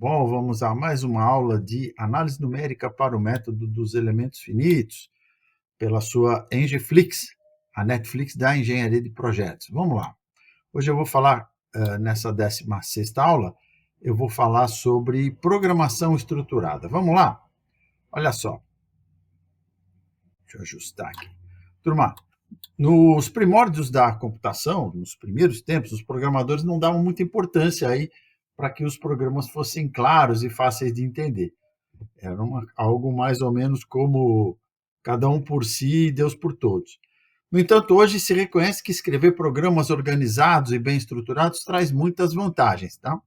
bom? Vamos a mais uma aula de análise numérica para o método dos elementos finitos, pela sua Engeflix, a Netflix da engenharia de projetos. Vamos lá. Hoje eu vou falar, nessa 16ª aula, eu vou falar sobre programação estruturada. Vamos lá? Olha só. Deixa eu ajustar aqui. Turma, nos primórdios da computação, nos primeiros tempos, os programadores não davam muita importância aí para que os programas fossem claros e fáceis de entender. Era algo mais ou menos como cada um por si e Deus por todos. No entanto, hoje se reconhece que escrever programas organizados e bem estruturados traz muitas vantagens, tá?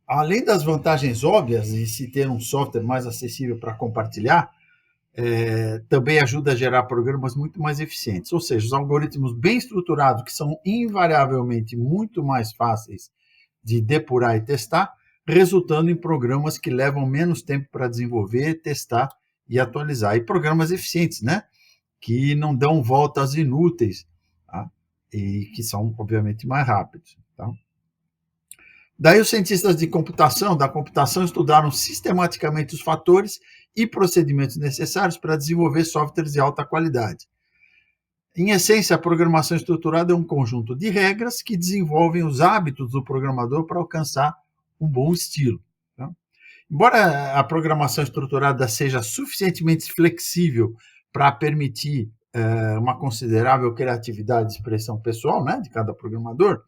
Além das vantagens óbvias de se ter um software mais acessível para compartilhar, também ajuda a gerar programas muito mais eficientes. Ou seja, os algoritmos bem estruturados, que são invariavelmente muito mais fáceis de depurar e testar, resultando em programas que levam menos tempo para desenvolver, testar e atualizar. E programas eficientes, né? Que não dão voltas inúteis, tá? E que são, obviamente, mais rápidos. Tá? Daí os cientistas da computação estudaram sistematicamente os fatores e procedimentos necessários para desenvolver softwares de alta qualidade. Em essência, a programação estruturada é um conjunto de regras que desenvolvem os hábitos do programador para alcançar um bom estilo. Tá? Embora a programação estruturada seja suficientemente flexível para permitir uma considerável criatividade de expressão pessoal, né, de cada programador,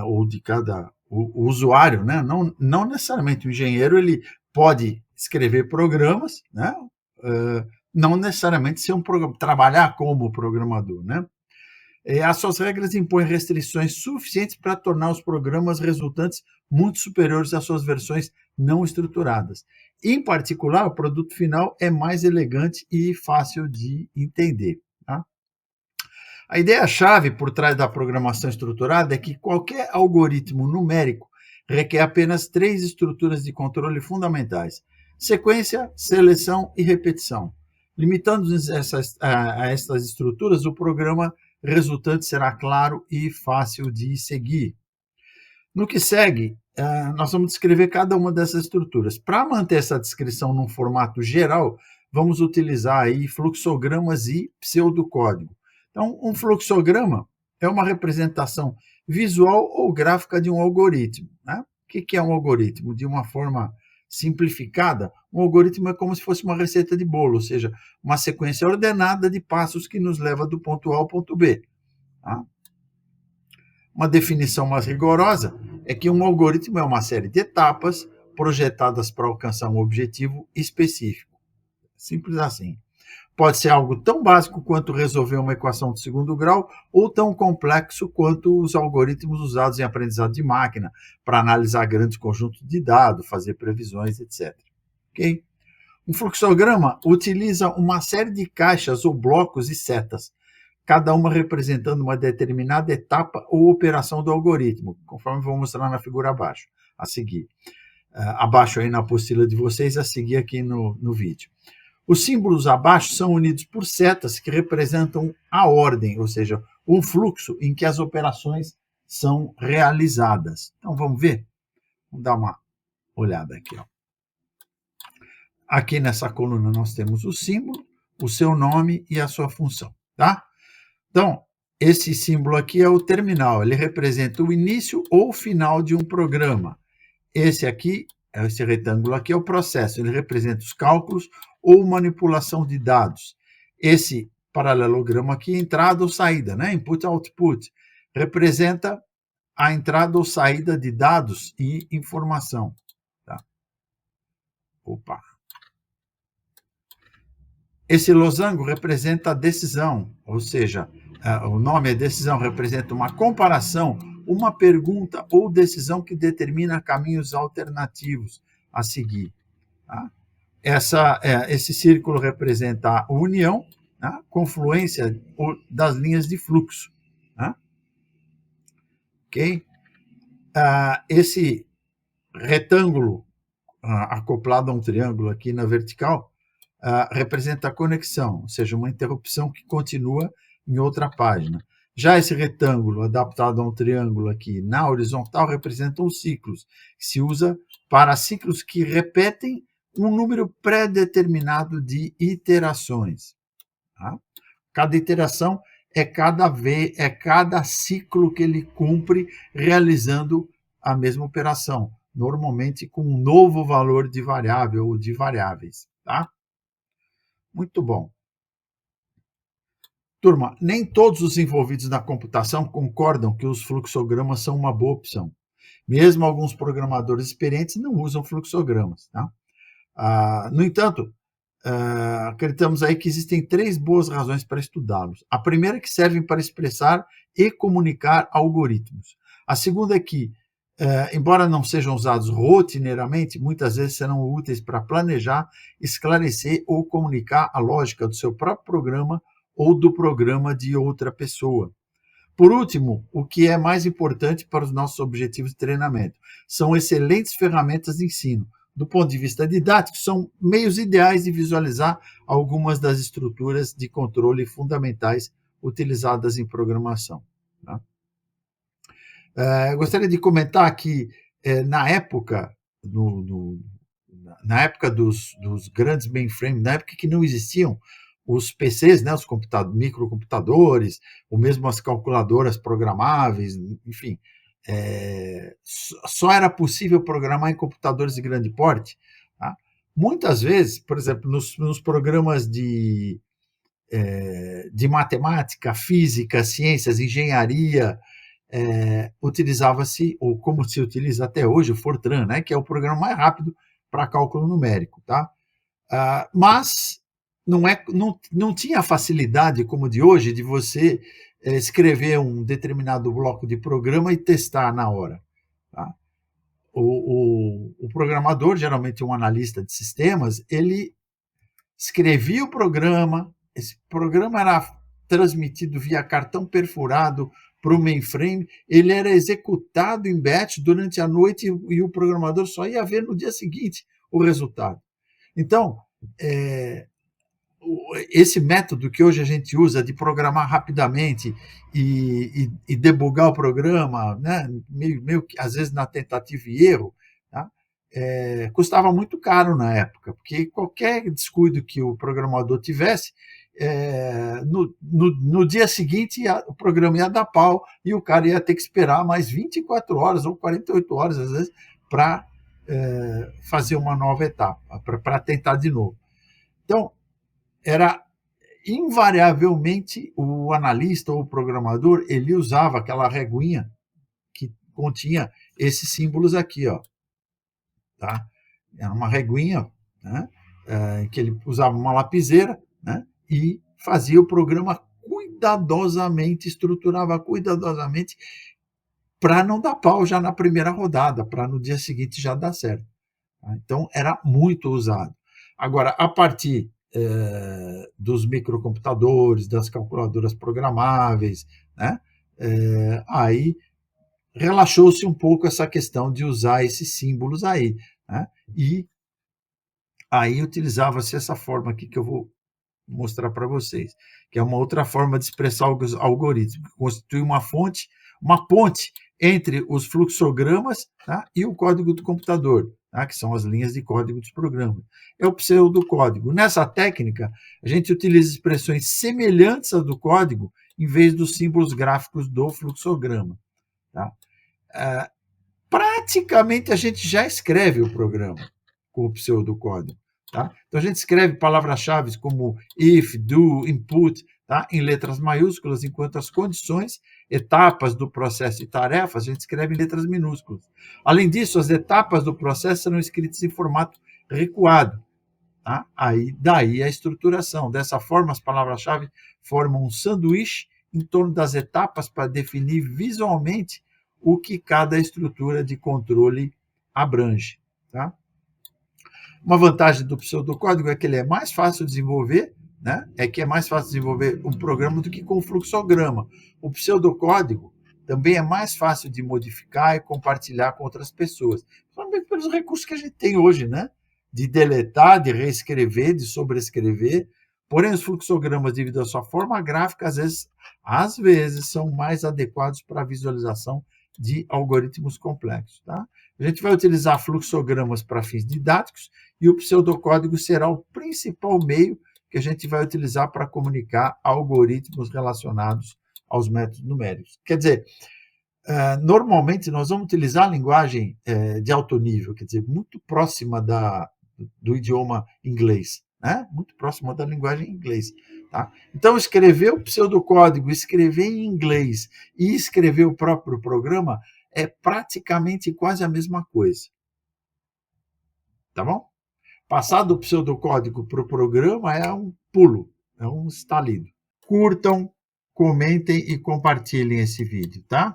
ou de cada o usuário, né? Não necessariamente o engenheiro ele pode escrever programas, né? Não necessariamente ser trabalhar como programador, né? As suas regras impõem restrições suficientes para tornar os programas resultantes muito superiores às suas versões não estruturadas. Em particular, o produto final é mais elegante e fácil de entender. Tá? A ideia-chave por trás da programação estruturada é que qualquer algoritmo numérico requer apenas 3 estruturas de controle fundamentais: sequência, seleção e repetição. Limitando-nos a estas estruturas, o programa resultante será claro e fácil de seguir. No que segue, nós vamos descrever cada uma dessas estruturas. Para manter essa descrição num formato geral, vamos utilizar aí fluxogramas e pseudocódigo. Então, um fluxograma é uma representação visual ou gráfica de um algoritmo. Né? O que é um algoritmo? De uma forma simplificada, um algoritmo é como se fosse uma receita de bolo, ou seja, uma sequência ordenada de passos que nos leva do ponto A ao ponto B. Tá? Uma definição mais rigorosa é que um algoritmo é uma série de etapas projetadas para alcançar um objetivo específico. Simples assim. Pode ser algo tão básico quanto resolver uma equação de segundo grau ou tão complexo quanto os algoritmos usados em aprendizado de máquina para analisar grandes conjuntos de dados, fazer previsões, etc. Okay? Um fluxograma utiliza uma série de caixas ou blocos e setas, cada uma representando uma determinada etapa ou operação do algoritmo, conforme vou mostrar na figura abaixo, a seguir. Abaixo aí na apostila de vocês, a seguir aqui no vídeo. Os símbolos abaixo são unidos por setas que representam a ordem, ou seja, um fluxo em que as operações são realizadas. Então, vamos ver? Vamos dar uma olhada aqui. Ó. Aqui nessa coluna nós temos o símbolo, o seu nome e a sua função. Tá? Então, esse símbolo aqui é o terminal. Ele representa o início ou final de um programa. Esse retângulo aqui é o processo. Ele representa os cálculos ou manipulação de dados. Esse paralelogramo aqui, entrada ou saída, né? Input output, representa a entrada ou saída de dados e informação. Tá? Opa! Esse losango representa a decisão, ou seja, o nome é decisão, representa uma comparação, uma pergunta ou decisão que determina caminhos alternativos a seguir. Tá? Esse círculo representa a união, a confluência das linhas de fluxo. Tá? Okay? Esse retângulo acoplado a um triângulo aqui na vertical representa a conexão, ou seja, uma interrupção que continua em outra página. Já esse retângulo adaptado a um triângulo aqui na horizontal representam os ciclos, que se usa para ciclos que repetem um número pré-determinado de iterações. Tá? Cada iteração é cada ciclo que ele cumpre realizando a mesma operação, normalmente com um novo valor de variável ou de variáveis. Tá? Muito bom. Turma, nem todos os envolvidos na computação concordam que os fluxogramas são uma boa opção. Mesmo alguns programadores experientes não usam fluxogramas. Tá? No entanto, acreditamos aí que existem 3 boas razões para estudá-los. A primeira é que servem para expressar e comunicar algoritmos. A segunda é que, embora não sejam usados rotineiramente, muitas vezes serão úteis para planejar, esclarecer ou comunicar a lógica do seu próprio programa ou do programa de outra pessoa. Por último, o que é mais importante para os nossos objetivos de treinamento, são excelentes ferramentas de ensino. Do ponto de vista didático, são meios ideais de visualizar algumas das estruturas de controle fundamentais utilizadas em programação. Tá? Gostaria de comentar que, na época, na época dos grandes mainframes, na época que não existiam os PCs, né, os microcomputadores, ou mesmo as calculadoras programáveis, enfim, só era possível programar em computadores de grande porte. Tá? Muitas vezes, por exemplo, nos programas de matemática, física, ciências, engenharia, utilizava-se, ou como se utiliza até hoje, o Fortran, né, que é o programa mais rápido para cálculo numérico. Tá? Mas não tinha a facilidade como de hoje de você escrever um determinado bloco de programa e testar na hora. Tá? O programador, geralmente um analista de sistemas, ele escrevia o programa, esse programa era transmitido via cartão perfurado para o mainframe, ele era executado em batch durante a noite e o programador só ia ver no dia seguinte o resultado. Então, esse método que hoje a gente usa de programar rapidamente e debugar o programa, né, meio que às vezes na tentativa e erro, tá? Custava muito caro na época, porque qualquer descuido que o programador tivesse, no dia seguinte o programa ia dar pau e o cara ia ter que esperar mais 24 horas ou 48 horas, às vezes, para fazer uma nova etapa, para tentar de novo. Então, era invariavelmente o analista ou o programador, ele usava aquela reguinha que continha esses símbolos aqui, ó. Tá? Era uma reguinha, né, que ele usava uma lapiseira, né, e fazia o programa cuidadosamente, estruturava cuidadosamente para não dar pau já na primeira rodada, para no dia seguinte já dar certo. Tá? Então, era muito usado. Agora, a partir dos microcomputadores, das calculadoras programáveis, né, aí relaxou-se um pouco essa questão de usar esses símbolos aí. Né, e aí utilizava-se essa forma aqui que eu vou mostrar para vocês, que é uma outra forma de expressar os algoritmos, que constitui uma ponte entre os fluxogramas, tá, e o código do computador, tá, que são as linhas de código dos programas. É o pseudocódigo. Nessa técnica, a gente utiliza expressões semelhantes às do código em vez dos símbolos gráficos do fluxograma. Tá? Praticamente a gente já escreve o programa com o pseudocódigo. Tá? Então a gente escreve palavras-chave como if, do, input, tá? Em letras maiúsculas, enquanto as condições, etapas do processo e tarefas, a gente escreve em letras minúsculas. Além disso, as etapas do processo serão escritas em formato recuado. Tá? Daí a estruturação. Dessa forma, as palavras-chave formam um sanduíche em torno das etapas para definir visualmente o que cada estrutura de controle abrange. Tá? Uma vantagem do pseudocódigo é que ele é mais fácil de desenvolver, né? É que é mais fácil desenvolver um programa do que com o fluxograma. O pseudocódigo também é mais fácil de modificar e compartilhar com outras pessoas, principalmente pelos recursos que a gente tem hoje, né? De deletar, de reescrever, de sobrescrever, Porém, os fluxogramas, devido à sua forma gráfica, às vezes são mais adequados para a visualização de algoritmos complexos. Tá? A gente vai utilizar fluxogramas para fins didáticos e o pseudocódigo será o principal meio que a gente vai utilizar para comunicar algoritmos relacionados aos métodos numéricos. Quer dizer, normalmente nós vamos utilizar a linguagem de alto nível, quer dizer, muito próxima do idioma inglês, né? Muito próxima da linguagem inglês. Tá? Então, escrever o pseudocódigo, escrever em inglês e escrever o próprio programa é praticamente quase a mesma coisa. Tá bom? Passar do pseudocódigo para o programa é um pulo, é um estalido. Curtam, comentem e compartilhem esse vídeo, tá?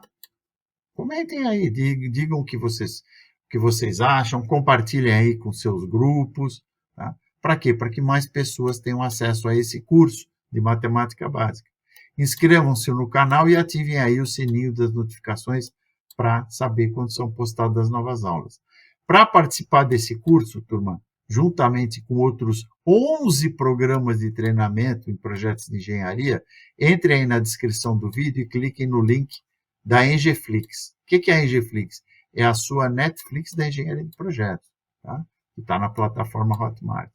Comentem aí, digam o que vocês acham, compartilhem aí com seus grupos. Tá? Para quê? Para que mais pessoas tenham acesso a esse curso de matemática básica. Inscrevam-se no canal e ativem aí o sininho das notificações para saber quando são postadas as novas aulas. Para participar desse curso, turma, juntamente com outros 11 programas de treinamento em projetos de engenharia, entrem aí na descrição do vídeo e cliquem no link da Engeflix. O que é a Engeflix? É a sua Netflix da engenharia de projetos, tá? Que está na plataforma Hotmart.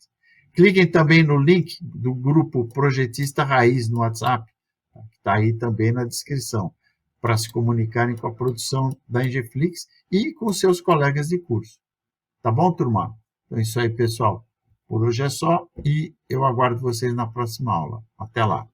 Cliquem também no link do grupo Projetista Raiz no WhatsApp, tá? Que está aí também na descrição, para se comunicarem com a produção da Engeflix e com seus colegas de curso. Tá bom, turma? Então é isso aí, pessoal. Por hoje é só e eu aguardo vocês na próxima aula. Até lá!